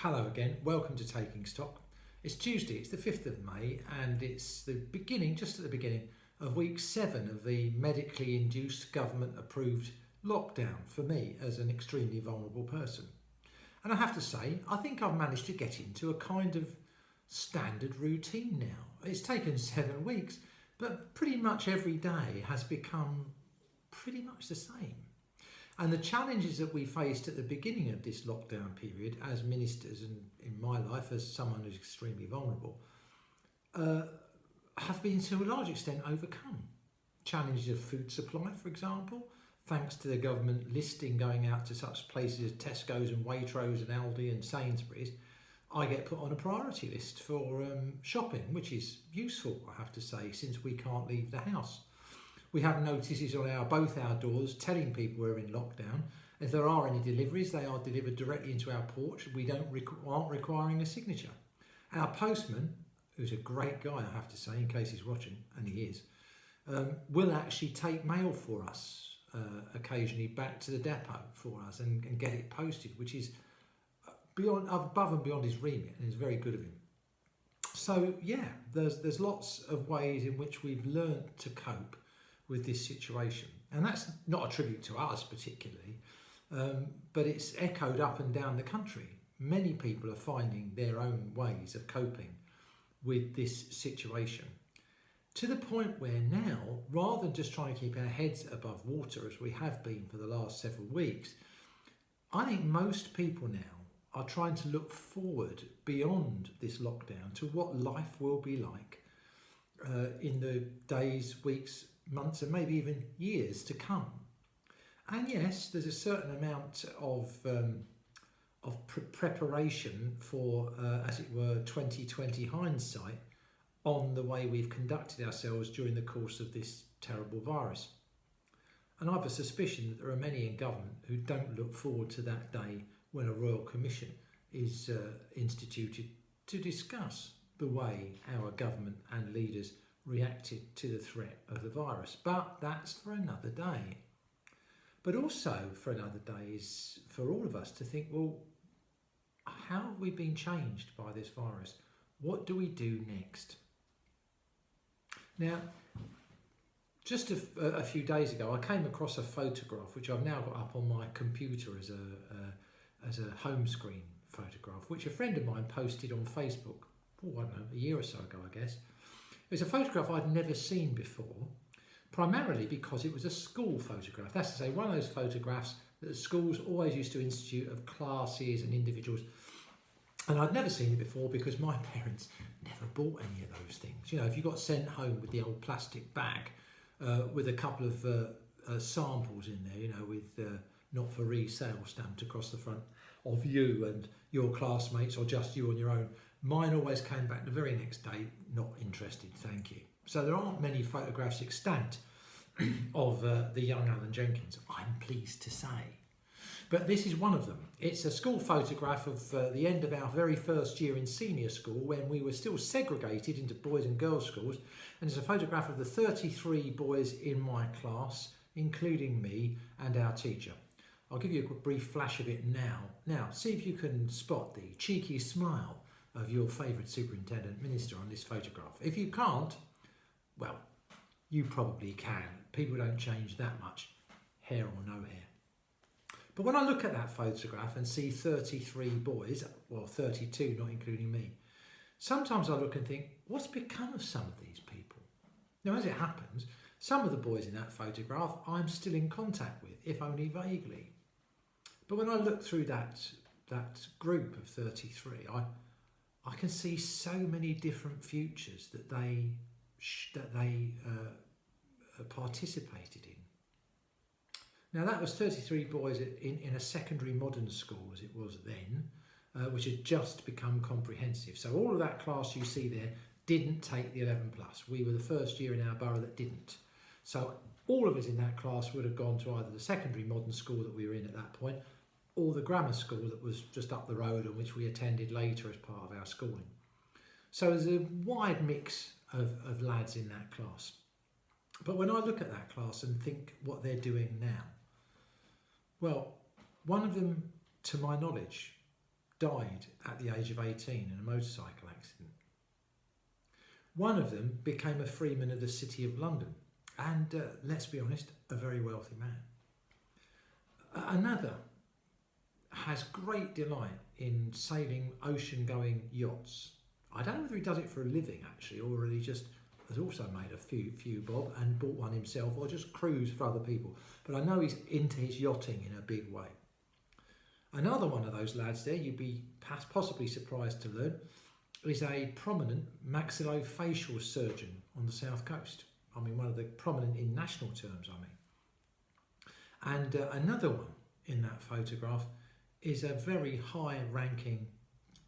Hello again, welcome to Taking Stock. It's Tuesday, it's the 5th of May, and it's the beginning, just at the beginning, of week 7 of the medically induced government approved lockdown for me as an extremely vulnerable person. And I have to say, I think I've managed to get into a kind of standard routine now. It's taken 7 weeks, but pretty much every day has become pretty much the same. And the challenges that we faced at the beginning of this lockdown period as ministers and in my life as someone who's extremely vulnerable have been to a large extent overcome. Challenges of food supply, for example, thanks to the government listing going out to such places as Tesco's and Waitrose and Aldi and Sainsbury's, I get put on a priority list for shopping, which is useful, I have to say, since we can't leave the house. We have notices on both our doors telling people we're in lockdown. If there are any deliveries, they are delivered directly into our porch. We aren't requiring a signature. Our postman, who's a great guy, I have to say, in case he's watching, and he is, will actually take mail for us occasionally back to the depot for us and get it posted, which is above and beyond his remit, and is very good of him. So yeah, there's lots of ways in which we've learnt to cope with this situation, and that's not a tribute to us particularly, but it's echoed up and down the country. Many people are finding their own ways of coping with this situation, to the point where now, rather than just trying to keep our heads above water as we have been for the last several weeks, I think most people now are trying to look forward beyond this lockdown to what life will be like in the days, weeks, months and maybe even years to come. And yes, there's a certain amount of preparation for, as it were, 2020 hindsight on the way we've conducted ourselves during the course of this terrible virus. And I have a suspicion that there are many in government who don't look forward to that day when a royal commission is instituted to discuss the way our government and leaders reacted to the threat of the virus. But that's for another day. But also for another day is for all of us to think, well, how have we been changed by this virus? What do we do next? Now, just a few days ago, I came across a photograph which I've now got up on my computer as a home screen photograph, which a friend of mine posted on Facebook, I don't know, a year or so ago, I guess. It was a photograph I'd never seen before, primarily because it was a school photograph. That's to say, one of those photographs that the schools always used to institute of classes and individuals. And I'd never seen it before because my parents never bought any of those things. You know, if you got sent home with the old plastic bag with a couple of samples in there, you know, with not for resale stamped across the front of you and your classmates, or just you on your own, mine always came back the very next day, not interested, thank you. So there aren't many photographs extant of the young Alan Jenkins, I'm pleased to say. But this is one of them. It's a school photograph of the end of our very first year in senior school, when we were still segregated into boys and girls schools. And it's a photograph of the 33 boys in my class, including me and our teacher. I'll give you a brief flash of it now. Now, see if you can spot the cheeky smile of your favourite superintendent minister on this photograph. If you can't, well, you probably can. People don't change that much, hair or no hair. But when I look at that photograph and see 33 boys, well, 32 not including me, sometimes I look and think, what's become of some of these people? Now, as it happens, some of the boys in that photograph I'm still in contact with, if only vaguely. But when I look through that group of 33, I can see so many different futures that they participated in. Now, that was 33 boys in a secondary modern school, as it was then, which had just become comprehensive. So all of that class you see there didn't take the 11+. We were the first year in our borough that didn't. So all of us in that class would have gone to either the secondary modern school that we were in at that point, or the grammar school that was just up the road and which we attended later as part of our schooling. So there's a wide mix of lads in that class. But when I look at that class and think what they're doing now, well, one of them, to my knowledge, died at the age of 18 in a motorcycle accident. One of them became a freeman of the City of London and, let's be honest, a very wealthy man. Another has great delight in sailing ocean-going yachts. I don't know whether he does it for a living actually, or he just has also made a few bob and bought one himself, or just cruise for other people. But I know he's into his yachting in a big way. Another one of those lads there, you'd be possibly surprised to learn, is a prominent maxillofacial surgeon on the south coast. I mean, one of the prominent in national terms, I mean. And another one in that photograph is a very high-ranking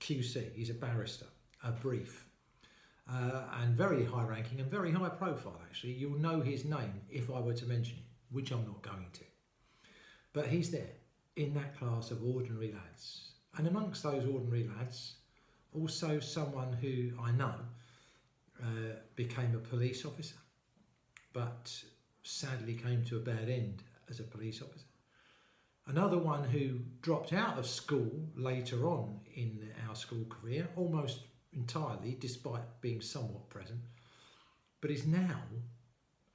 QC. He's a barrister, a brief, and very high-ranking and very high profile, actually. You'll know his name if I were to mention it, which I'm not going to. But he's there in that class of ordinary lads. And amongst those ordinary lads, also someone who I know became a police officer, but sadly came to a bad end as a police officer. Another one who dropped out of school later on in our school career, almost entirely, despite being somewhat present, but is now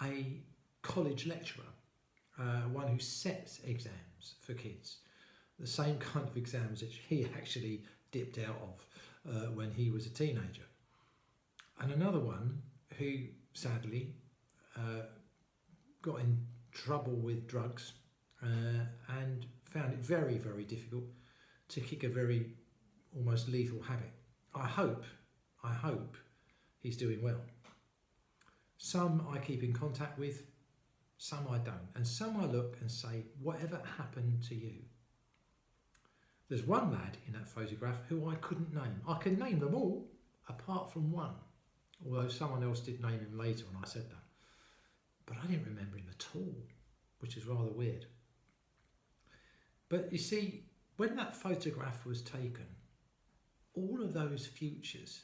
a college lecturer, one who sets exams for kids, the same kind of exams that he actually dipped out of when he was a teenager. And another one who sadly got in trouble with drugs and found it very, very difficult to kick a very almost lethal habit. I hope he's doing well. Some I keep in contact with, some I don't, and some I look and say, whatever happened to you? There's one lad in that photograph who I couldn't name. I can name them all, apart from one, although someone else did name him later when I said that. But I didn't remember him at all, which is rather weird. But you see, when that photograph was taken, all of those futures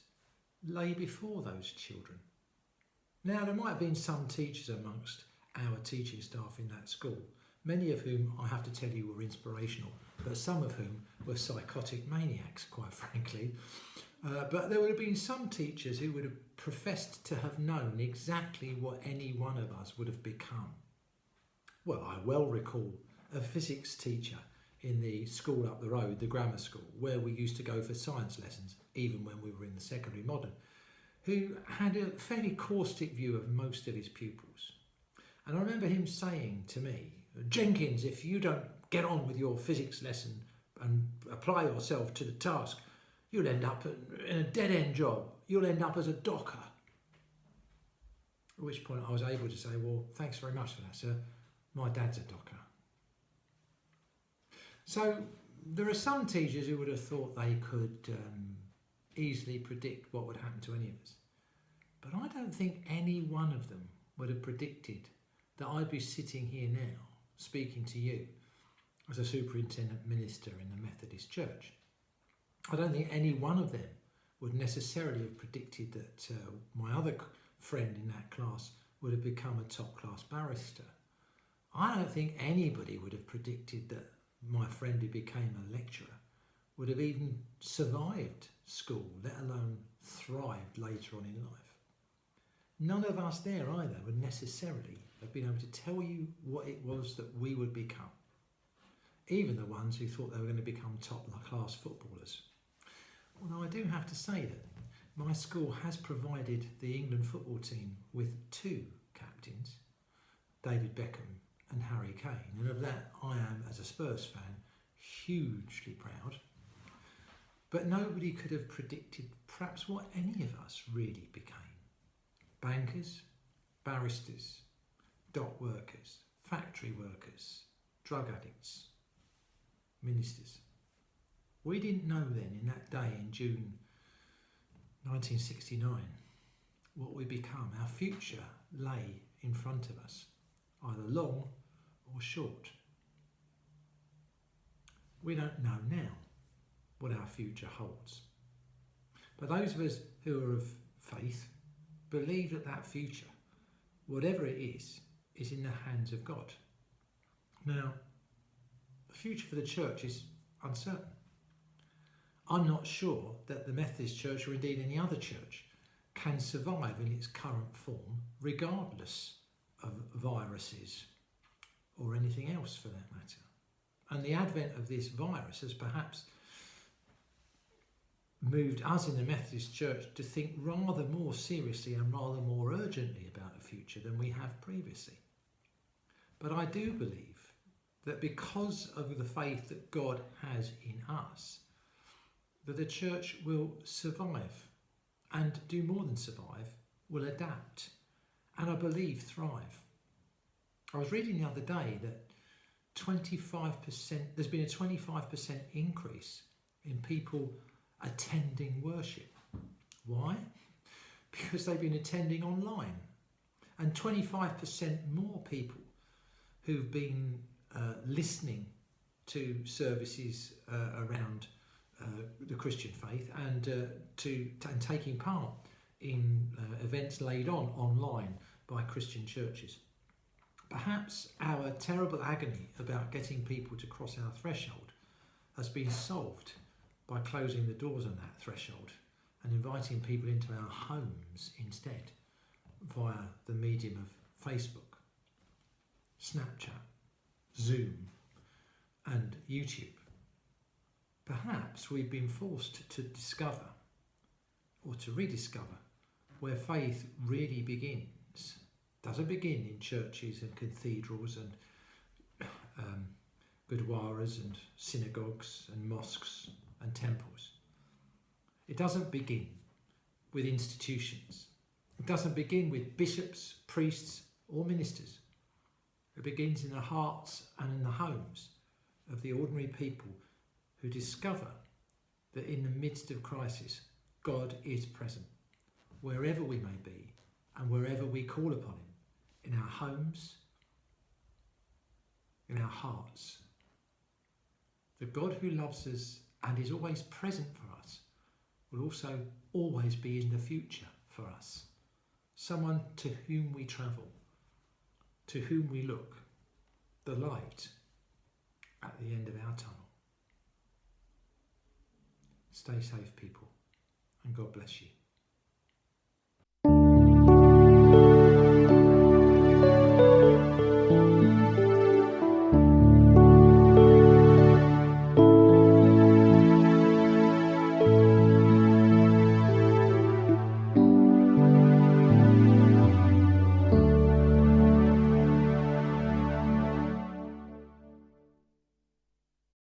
lay before those children. Now, there might have been some teachers amongst our teaching staff in that school, many of whom I have to tell you were inspirational, but some of whom were psychotic maniacs, quite frankly. But there would have been some teachers who would have professed to have known exactly what any one of us would have become. Well, I well recall a physics teacher in the school up the road, the grammar school, where we used to go for science lessons, even when we were in the secondary modern, who had a fairly caustic view of most of his pupils. And I remember him saying to me, Jenkins, if you don't get on with your physics lesson and apply yourself to the task, you'll end up in a dead-end job. You'll end up as a docker. At which point I was able to say, well, thanks very much for that, sir. My dad's a docker. So there are some teachers who would have thought they could easily predict what would happen to any of us. But I don't think any one of them would have predicted that I'd be sitting here now speaking to you as a superintendent minister in the Methodist Church. I don't think any one of them would necessarily have predicted that my other friend in that class would have become a top-class barrister. I don't think anybody would have predicted that my friend who became a lecturer would have even survived school, let alone thrived later on in life. None of us there either would necessarily have been able to tell you what it was that we would become. Even the ones who thought they were going to become top-class footballers. Although I do have to say that my school has provided the England football team with two captains, David Beckham and Harry Kane, and of that I am, as a Spurs fan, hugely proud. But nobody could have predicted perhaps what any of us really became. Bankers, barristers, dock workers, factory workers, drug addicts, ministers. We didn't know then, in that day in June 1969, what we'd become. Our future lay in front of us, either long or short. We don't know now what our future holds. But those of us who are of faith believe that that future, whatever it is in the hands of God. Now, the future for the church is uncertain. I'm not sure that the Methodist Church, or indeed any other church, can survive in its current form regardless of viruses or anything else for that matter. And the advent of this virus has perhaps moved us in the Methodist Church to think rather more seriously and rather more urgently about the future than we have previously. But I do believe that because of the faith that God has in us, that the church will survive, and do more than survive, will adapt, and I believe thrive. I was reading the other day that 25%, there's been a 25% increase in people attending worship. Why? Because they've been attending online, and 25% more people who've been listening to services around the Christian faith and taking part in events laid on online by Christian churches. Perhaps our terrible agony about getting people to cross our threshold has been solved by closing the doors on that threshold and inviting people into our homes instead via the medium of Facebook, Snapchat, Zoom and YouTube. Perhaps we've been forced to discover or to rediscover where faith really begins. Doesn't begin in churches and cathedrals and gurdwaras and synagogues and mosques and temples. It doesn't begin with institutions. It doesn't begin with bishops, priests or ministers. It begins in the hearts and in the homes of the ordinary people who discover that in the midst of crisis, God is present, wherever we may be and wherever we call upon him, in our homes, in our hearts. The God who loves us and is always present for us will also always be in the future for us. Someone to whom we travel, to whom we look, the light at the end of our tunnel. Stay safe, people, and God bless you.